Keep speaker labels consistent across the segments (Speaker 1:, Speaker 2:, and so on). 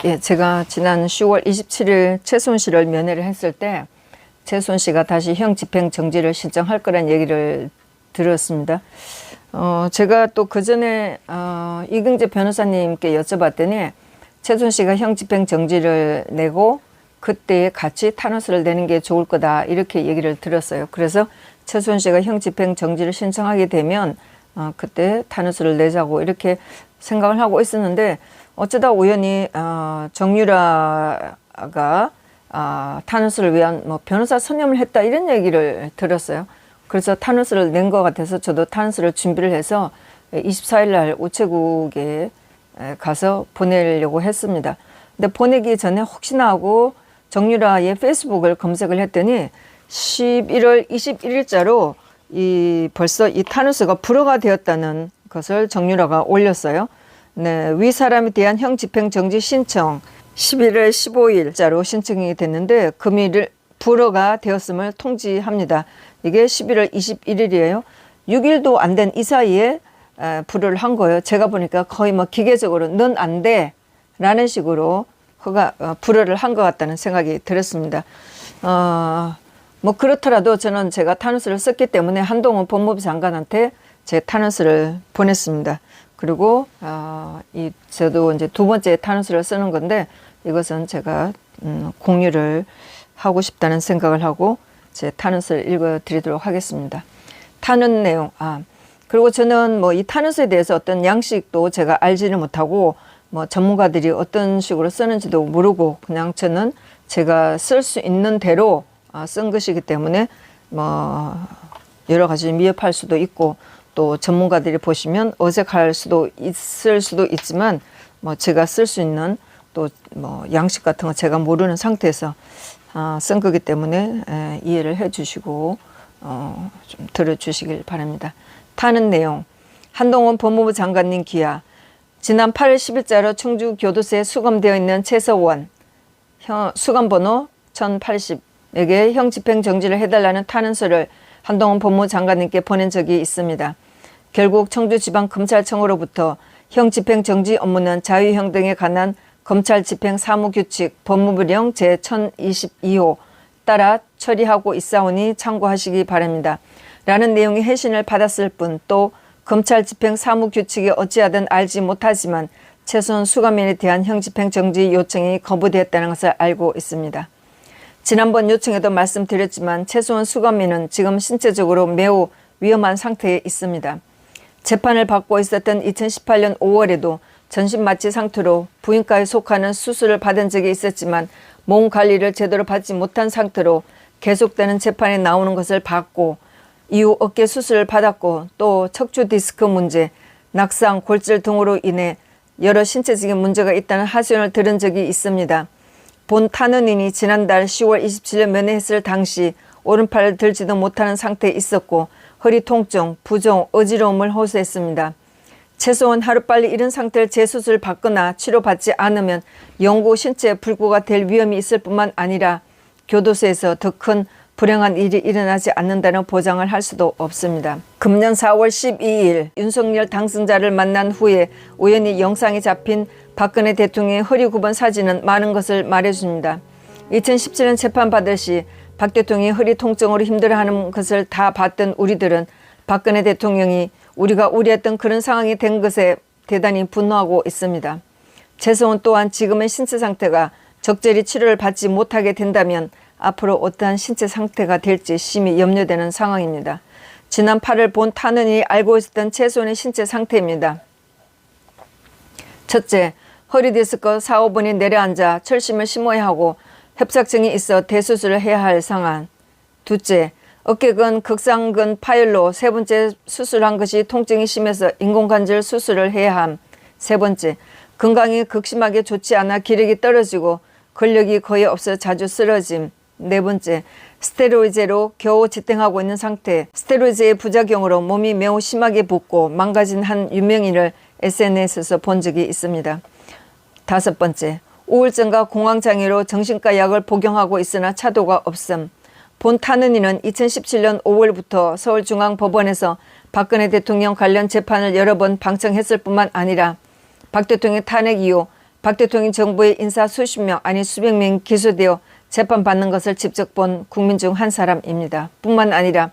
Speaker 1: 예, 제가 지난 10월 27일 최순 씨를 면회를 했을 때 최순 씨가 다시 형 집행 정지를 신청할 거란 얘기를 들었습니다. 제가 또 그 전에 이경재 변호사님께 여쭤봤더니 최순 씨가 형 집행 정지를 내고 그때 같이 탄원서를 내는 게 좋을 거다 이렇게 얘기를 들었어요. 그래서 최순 씨가 형 집행 정지를 신청하게 되면 그때 탄원서를 내자고 이렇게 생각을 하고 있었는데 어쩌다 우연히 정유라가 탄원서를 위한 뭐 변호사 선임을 했다 이런 얘기를 들었어요. 그래서 탄원서를 낸 것 같아서 저도 탄원서를 준비를 해서 24일 날 우체국에 가서 보내려고 했습니다. 근데 보내기 전에 혹시나 하고 정유라의 페이스북을 검색을 했더니 11월 21일자로 벌써 이 탄원서가 불허가 되었다는 것을 정유라가 올렸어요. 네, 위 사람에 대한 형 집행 정지 신청 11월 15일자로 신청이 됐는데 금일 불허가 되었음을 통지합니다. 이게 11월 21일이에요. 6일도 안 된 이 사이에 불허를 한 거예요. 제가 보니까 거의 뭐 기계적으로 넌 안 돼 라는 식으로 불허를 한 것 같다는 생각이 들었습니다. 뭐 그렇더라도 저는 제가 탄원서를 썼기 때문에 한동훈 법무부 장관한테 제 탄원서를 보냈습니다. 그리고 저도 이제 두 번째 탄원서를 쓰는 건데 이것은 제가 공유를 하고 싶다는 생각을 하고 제 탄원서를 읽어드리도록 하겠습니다. 탄원 내용. 그리고 저는 뭐 이 탄원서에 대해서 어떤 양식도 제가 알지를 못하고 뭐 전문가들이 어떤 식으로 쓰는지도 모르고 그냥 저는 제가 쓸 수 있는 대로 쓴 것이기 때문에 뭐 여러 가지 미흡할 수도 있고 또 전문가들이 보시면 어색할 수도 있을 수도 있지만 뭐 제가 쓸 수 있는 또 뭐 양식 같은 거 제가 모르는 상태에서 쓴 거기 때문에 이해를 해 주시고 좀 들어주시길 바랍니다. 탄원 내용. 한동훈 법무부 장관님 기하. 지난 8월 10일자로 충주교도소에 수감되어 있는 최서원 수감번호 1080에게 형 집행 정지를 해달라는 탄원서를 한동훈 법무부 장관님께 보낸 적이 있습니다. 결국 청주지방검찰청으로부터 형 집행 정지 업무는 자유형 등에 관한 검찰 집행 사무규칙 법무부령 제1022호 따라 처리하고 있사오니 참고하시기 바랍니다. 라는 내용의 해신을 받았을 뿐 또 검찰 집행 사무규칙이 어찌하든 알지 못하지만 최순 수감인에 대한 형 집행 정지 요청이 거부되었다는 것을 알고 있습니다. 지난번 요청에도 말씀드렸지만 최순 수감인은 지금 신체적으로 매우 위험한 상태에 있습니다. 재판을 받고 있었던 2018년 5월에도 전신마취 상태로 부인과에 속하는 수술을 받은 적이 있었지만 몸 관리를 제대로 받지 못한 상태로 계속되는 재판에 나오는 것을 봤고 이후 어깨 수술을 받았고 또 척추 디스크 문제, 낙상, 골절 등으로 인해 여러 신체적인 문제가 있다는 하소연을 들은 적이 있습니다. 본 탄원인이 지난달 10월 27일 면회했을 당시 오른팔을 들지도 못하는 상태에 있었고 허리 통증, 부종, 어지러움을 호소했습니다. 최소한 하루빨리 이런 상태를 재수술 받거나 치료받지 않으면 영구 신체 불구가 될 위험이 있을 뿐만 아니라 교도소에서 더 큰 불행한 일이 일어나지 않는다는 보장을 할 수도 없습니다. 금년 4월 12일 윤석열 당선자를 만난 후에 우연히 영상이 잡힌 박근혜 대통령의 허리 굽은 사진은 많은 것을 말해줍니다. 2017년 재판받을 시 박 대통령이 허리 통증으로 힘들어하는 것을 다 봤던 우리들은 박근혜 대통령이 우리가 우려했던 그런 상황이 된 것에 대단히 분노하고 있습니다. 최소원 또한 지금의 신체 상태가 적절히 치료를 받지 못하게 된다면 앞으로 어떠한 신체 상태가 될지 심히 염려되는 상황입니다. 지난 8월 본 탄원이 알고 있었던 최소원의 신체 상태입니다. 첫째, 허리 디스크 4, 5분이 내려앉아 철심을 심어야 하고 협착증이 있어 대수술을 해야 할 상황. 둘째, 어깨근 극상근 파열로 세 번째 수술한 것이 통증이 심해서 인공관절 수술을 해야 함. 세 번째, 건강이 극심하게 좋지 않아 기력이 떨어지고 근력이 거의 없어 자주 쓰러짐. 네 번째, 스테로이드제로 겨우 지탱하고 있는 상태. 스테로이드제의 부작용으로 몸이 매우 심하게 붓고 망가진 한 유명인을 SNS에서 본 적이 있습니다. 다섯 번째, 우울증과 공황장애로 정신과 약을 복용하고 있으나 차도가 없음. 본 탄원인은 2017년 5월부터 서울중앙법원에서 박근혜 대통령 관련 재판을 여러 번 방청했을 뿐만 아니라 박 대통령 탄핵 이후 박 대통령 정부의 인사 수십 명 아니 수백 명이 기소되어 재판받는 것을 직접 본 국민 중 한 사람입니다. 뿐만 아니라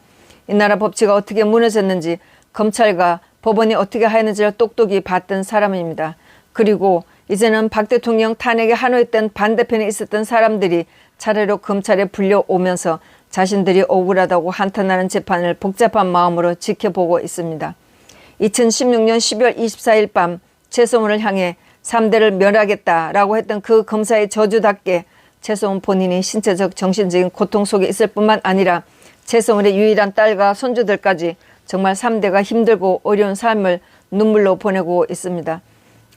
Speaker 1: 이 나라 법치가 어떻게 무너졌는지 검찰과 법원이 어떻게 하였는지를 똑똑히 봤던 사람입니다. 그리고 이제는 박 대통령 탄핵에 한호했던 반대편에 있었던 사람들이 차례로 검찰에 불려오면서 자신들이 억울하다고 한탄하는 재판을 복잡한 마음으로 지켜보고 있습니다. 2016년 12월 24일 밤 최성훈을 향해 3대를 멸하겠다라고 했던 그 검사의 저주답게 최성훈 본인이 신체적 정신적인 고통 속에 있을 뿐만 아니라 최성훈의 유일한 딸과 손주들까지 정말 3대가 힘들고 어려운 삶을 눈물로 보내고 있습니다.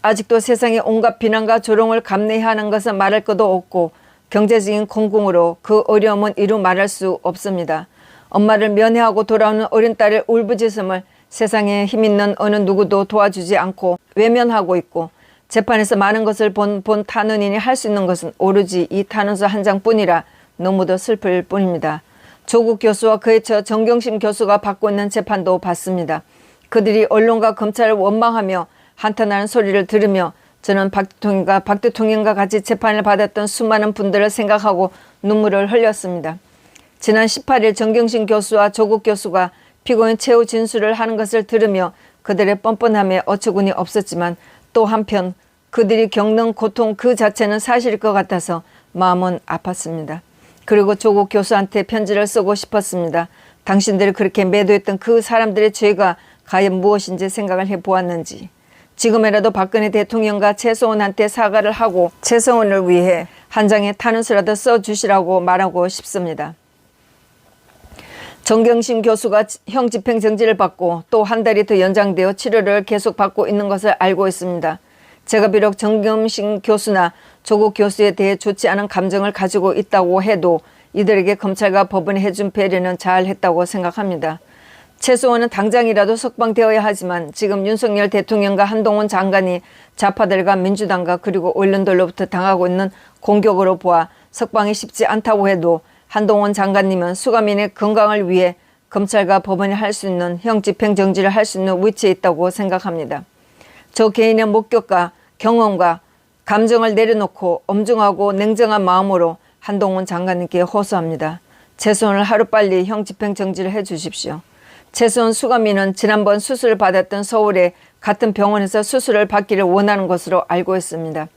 Speaker 1: 아직도 세상에 온갖 비난과 조롱을 감내해야 하는 것은 말할 것도 없고 경제적인 공공으로 그 어려움은 이루 말할 수 없습니다. 엄마를 면회하고 돌아오는 어린 딸의 울부짖음을 세상에 힘있는 어느 누구도 도와주지 않고 외면하고 있고 재판에서 많은 것을 본 탄원인이 할 수 있는 것은 오로지 이 탄원서 한 장뿐이라 너무도 슬플 뿐입니다. 조국 교수와 그의 처 정경심 교수가 받고 있는 재판도 받습니다. 그들이 언론과 검찰을 원망하며 한탄하는 소리를 들으며 저는 박 대통령과 같이 재판을 받았던 수많은 분들을 생각하고 눈물을 흘렸습니다. 지난 18일 정경심 교수와 조국 교수가 피고인 최후 진술을 하는 것을 들으며 그들의 뻔뻔함에 어처구니 없었지만 또 한편 그들이 겪는 고통 그 자체는 사실일 것 같아서 마음은 아팠습니다. 그리고 조국 교수한테 편지를 쓰고 싶었습니다. 당신들이 그렇게 매도했던 그 사람들의 죄가 과연 무엇인지 생각을 해보았는지. 지금이라도 박근혜 대통령과 최성훈한테 사과를 하고 최성훈을 위해 한 장의 탄원서라도 써주시라고 말하고 싶습니다. 정경심 교수가 형 집행정지를 받고 또 한 달이 더 연장되어 치료를 계속 받고 있는 것을 알고 있습니다. 제가 비록 정경심 교수나 조국 교수에 대해 좋지 않은 감정을 가지고 있다고 해도 이들에게 검찰과 법원이 해준 배려는 잘했다고 생각합니다. 최소한은 당장이라도 석방되어야 하지만 지금 윤석열 대통령과 한동훈 장관이 좌파들과 민주당과 그리고 언론들로부터 당하고 있는 공격으로 보아 석방이 쉽지 않다고 해도 한동훈 장관님은 수감인의 건강을 위해 검찰과 법원이 할 수 있는 형 집행정지를 할 수 있는 위치에 있다고 생각합니다. 저 개인의 목격과 경험과 감정을 내려놓고 엄중하고 냉정한 마음으로 한동훈 장관님께 호소합니다. 최소한을 하루빨리 형 집행정지를 해주십시오. 최소한 수감인은 지난번 수술을 받았던 서울의 같은 병원에서 수술을 받기를 원하는 것으로 알고 있습니다.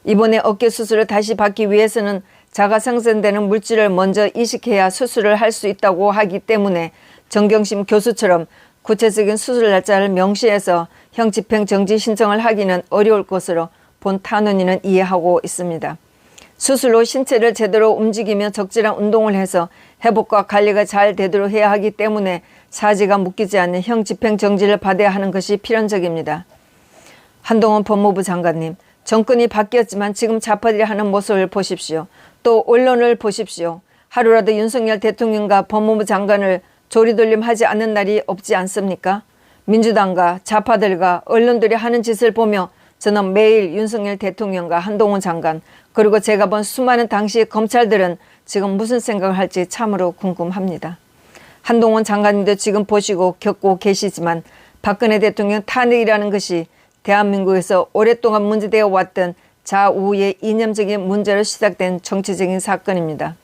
Speaker 1: 이번에 어깨 수술을 다시 받기 위해서는 자가 생성되는 물질을 먼저 이식해야 수술을 할 수 있다고 하기 때문에 정경심 교수처럼 구체적인 수술 날짜를 명시해서 형 집행정지 신청을 하기는 어려울 것으로 본 탄원인은 이해하고 있습니다. 수술로 신체를 제대로 움직이며 적절한 운동을 해서 회복과 관리가 잘 되도록 해야 하기 때문에 사지가 묶이지 않는 형 집행정지를 받아야 하는 것이 필연적입니다. 한동훈 법무부 장관님, 정권이 바뀌었지만 지금 좌파들이 하는 모습을 보십시오. 또 언론을 보십시오. 하루라도 윤석열 대통령과 법무부 장관을 조리돌림하지 않는 날이 없지 않습니까? 민주당과 좌파들과 언론들이 하는 짓을 보며 저는 매일 윤석열 대통령과 한동훈 장관 그리고 제가 본 수많은 당시 검찰들은 지금 무슨 생각을 할지 참으로 궁금합니다. 한동훈 장관님도 지금 보시고 겪고 계시지만 박근혜 대통령 탄핵이라는 것이 대한민국에서 오랫동안 문제되어 왔던 좌우의 이념적인 문제로 시작된 정치적인 사건입니다.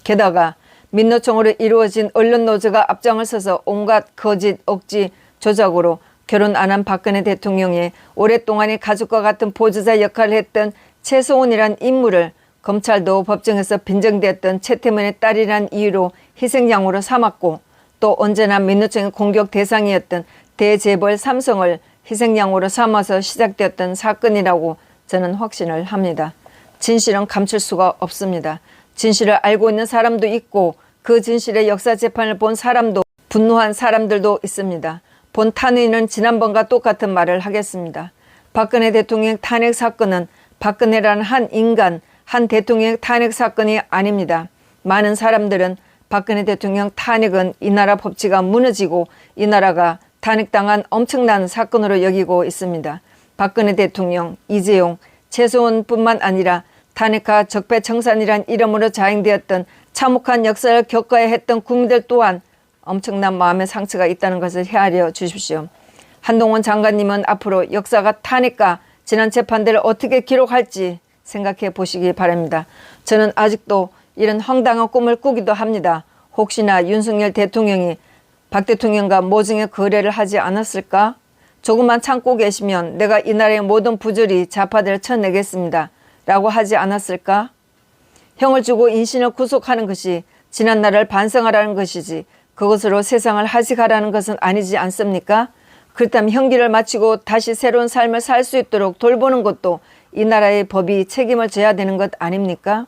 Speaker 1: 게다가 민노총으로 이루어진 언론노조가 앞장을 서서 온갖 거짓, 억지, 조작으로 결혼 안 한 박근혜 대통령의 오랫동안의 가족과 같은 보조자 역할을 했던 최소훈이란 인물을 검찰도 법정에서 빈정되었던 최태민의 딸이란 이유로 희생양으로 삼았고 또 언제나 민노총의 공격 대상이었던 대재벌 삼성을 희생양으로 삼아서 시작되었던 사건이라고 저는 확신을 합니다. 진실은 감출 수가 없습니다. 진실을 알고 있는 사람도 있고 그 진실의 역사 재판을 본 사람도 분노한 사람들도 있습니다. 본 탄원인은 지난번과 똑같은 말을 하겠습니다. 박근혜 대통령 탄핵 사건은 박근혜라는 한 인간, 한 대통령 탄핵 사건이 아닙니다. 많은 사람들은 박근혜 대통령 탄핵은 이 나라 법치가 무너지고 이 나라가 탄핵당한 엄청난 사건으로 여기고 있습니다. 박근혜 대통령, 이재용, 최소원뿐만 아니라 탄핵과 적폐청산이란 이름으로 자행되었던 참혹한 역사를 겪어야 했던 국민들 또한 엄청난 마음의 상처가 있다는 것을 헤아려 주십시오. 한동훈 장관님은 앞으로 역사가 탄핵과 지난 재판들을 어떻게 기록할지 생각해 보시기 바랍니다. 저는 아직도 이런 황당한 꿈을 꾸기도 합니다. 혹시나 윤석열 대통령이 박 대통령과 모종의 거래를 하지 않았을까? 조금만 참고 계시면 내가 이 나라의 모든 부조리 좌파들을 쳐내겠습니다. 라고 하지 않았을까? 형을 주고 인신을 구속하는 것이 지난 날을 반성하라는 것이지 그것으로 세상을 하직하라는 것은 아니지 않습니까? 그렇다면 형기를 마치고 다시 새로운 삶을 살 수 있도록 돌보는 것도 이 나라의 법이 책임을 져야 되는 것 아닙니까?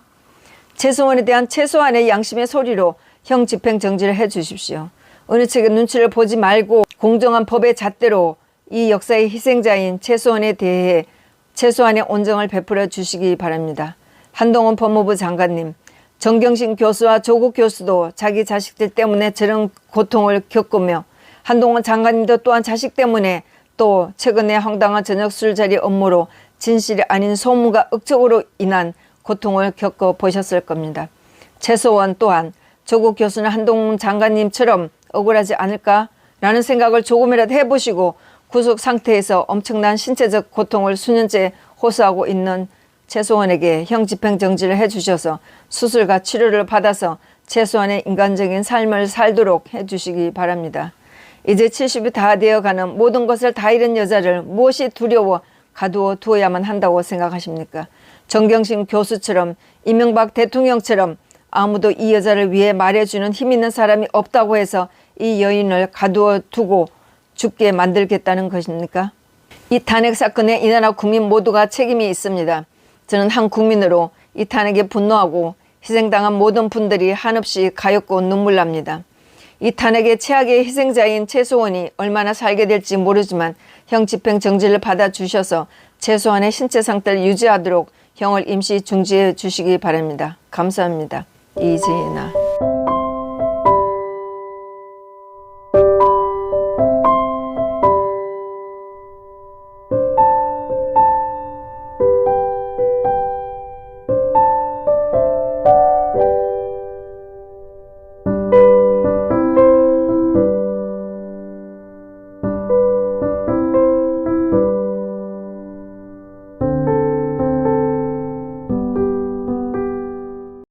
Speaker 1: 최소원에 대한 최소한의 양심의 소리로 형 집행 정지를 해 주십시오. 어느 측의 눈치를 보지 말고 공정한 법의 잣대로 이 역사의 희생자인 최소원에 대해 최소한의 온정을 베풀어 주시기 바랍니다. 한동훈 법무부 장관님, 정경심 교수와 조국 교수도 자기 자식들 때문에 저런 고통을 겪으며 한동훈 장관님도 또한 자식 때문에 또 최근에 황당한 저녁 술자리 업무로 진실이 아닌 소문과 억측으로 인한 고통을 겪어보셨을 겁니다. 최소원 또한 조국 교수는 한동훈 장관님처럼 억울하지 않을까라는 생각을 조금이라도 해보시고 구속 상태에서 엄청난 신체적 고통을 수년째 호소하고 있는 최소원에게 형 집행정지를 해주셔서 수술과 치료를 받아서 최소한의 인간적인 삶을 살도록 해주시기 바랍니다. 이제 70이 다 되어가는 모든 것을 다 잃은 여자를 무엇이 두려워 가두어 두어야만 한다고 생각하십니까? 정경심 교수처럼 이명박 대통령처럼 아무도 이 여자를 위해 말해주는 힘 있는 사람이 없다고 해서 이 여인을 가두어 두고 죽게 만들겠다는 것입니까? 이 탄핵 사건에 이 나라 국민 모두가 책임이 있습니다. 저는 한 국민으로 이 탄핵에 분노하고 희생당한 모든 분들이 한없이 가엾고 눈물납니다. 이 탄핵의 최악의 희생자인 최소원이 얼마나 살게 될지 모르지만 형 집행 정지를 받아주셔서 최소한의 신체 상태를 유지하도록 형을 임시 중지해 주시기 바랍니다. 감사합니다. 이재나.